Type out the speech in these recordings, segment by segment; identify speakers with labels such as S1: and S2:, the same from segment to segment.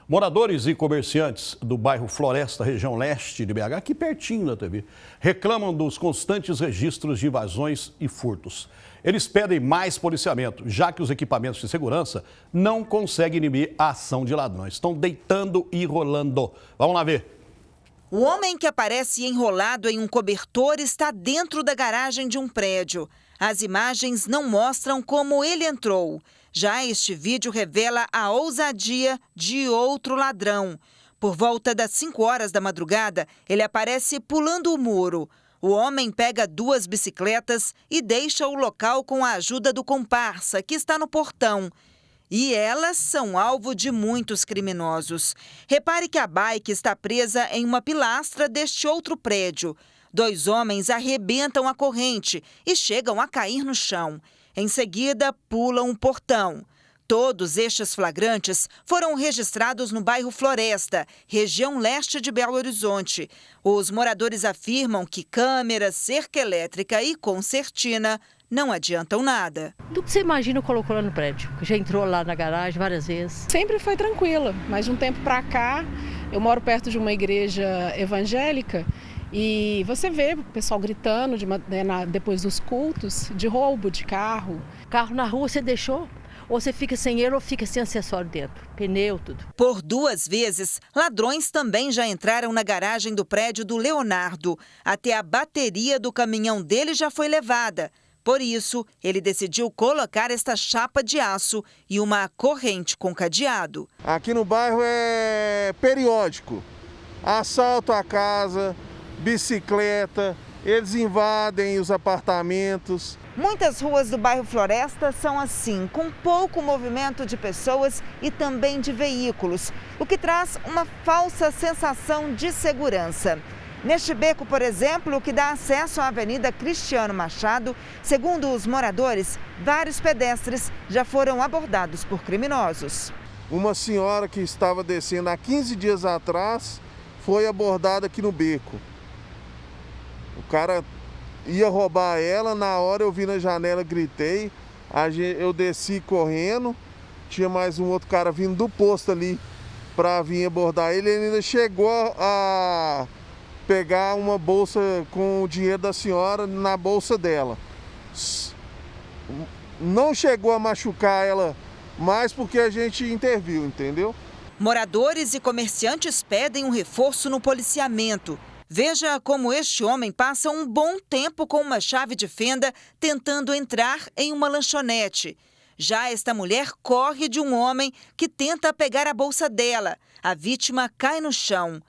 S1: Moradores e comerciantes do bairro Floresta, região leste de BH, aqui pertinho da TV, reclamam dos constantes registros de invasões e furtos. Eles pedem mais policiamento, já que os equipamentos de segurança não conseguem inibir a ação de ladrões. Estão deitando e rolando. Vamos lá ver.
S2: O homem que aparece enrolado em um cobertor está dentro da garagem de um prédio. As imagens não mostram como ele entrou. Já este vídeo revela a ousadia de outro ladrão. Por volta das 5 horas da madrugada, ele aparece pulando o muro. O homem pega 2 bicicletas e deixa o local com a ajuda do comparsa, que está no portão. E elas são alvo de muitos criminosos. Repare que a bike está presa em uma pilastra deste outro prédio. 2 homens arrebentam a corrente e chegam a cair no chão. Em seguida, pulam um portão. Todos estes flagrantes foram registrados no bairro Floresta, região leste de Belo Horizonte. Os moradores afirmam que câmeras, cerca elétrica e concertina não adiantam nada.
S3: Do que você imagina colocou lá no prédio? Já entrou lá na garagem várias vezes?
S4: Sempre foi tranquila, mas de um tempo para cá, eu moro perto de uma igreja evangélica e você vê o pessoal gritando depois dos cultos de roubo de carro.
S3: Carro na rua você deixou? Ou você fica sem ele ou fica sem acessório dentro, pneu, tudo.
S2: Por 2 vezes, ladrões também já entraram na garagem do prédio do Leonardo. Até a bateria do caminhão dele já foi levada. Por isso, ele decidiu colocar esta chapa de aço e uma corrente com cadeado.
S5: Aqui no bairro é periódico. Assalto à casa, bicicleta, eles invadem os apartamentos.
S2: Muitas ruas do bairro Floresta são assim, com pouco movimento de pessoas e também de veículos, o que traz uma falsa sensação de segurança. Neste beco, por exemplo, que dá acesso à Avenida Cristiano Machado, segundo os moradores, vários pedestres já foram abordados por criminosos.
S5: Uma senhora que estava descendo há 15 dias atrás foi abordada aqui no beco. O cara ia roubar ela, na hora eu vi na janela, gritei, eu desci correndo, tinha mais um outro cara vindo do posto ali para vir abordar ele, ele ainda chegou a pegar uma bolsa com o dinheiro da senhora na bolsa dela. Não chegou a machucar ela mais porque a gente interviu, entendeu?
S2: Moradores e comerciantes pedem um reforço no policiamento. Veja como este homem passa um bom tempo com uma chave de fenda tentando entrar em uma lanchonete. Já esta mulher corre de um homem que tenta pegar a bolsa dela. A vítima cai no chão.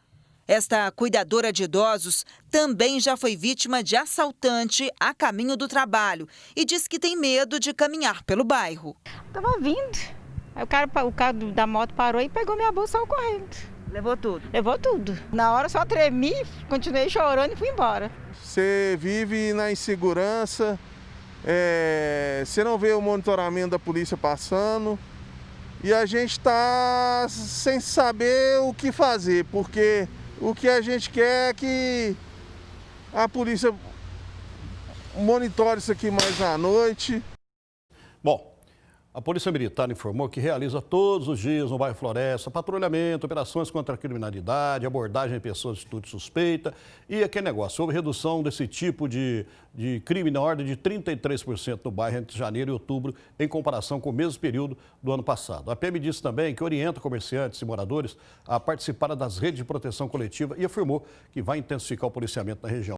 S2: Esta cuidadora de idosos também já foi vítima de assaltante a caminho do trabalho e diz que tem medo de caminhar pelo bairro.
S6: Estava vindo. Aí o cara da moto parou e pegou minha bolsa e saiu correndo.
S2: Levou tudo?
S6: Levou tudo. Na hora só tremi, continuei chorando e fui embora.
S5: Você vive na insegurança, você não vê o monitoramento da polícia passando e a gente está sem saber o que fazer, porque o que a gente quer é que a polícia monitore isso aqui mais à noite.
S1: Bom, a Polícia Militar informou que realiza todos os dias no bairro Floresta patrulhamento, operações contra a criminalidade, abordagem de pessoas de atitude suspeita e aquele negócio. Houve redução desse tipo de crime na ordem de 33% no bairro entre janeiro e outubro, em comparação com o mesmo período do ano passado. A PM disse também que orienta comerciantes e moradores a participar das redes de proteção coletiva e afirmou que vai intensificar o policiamento na região.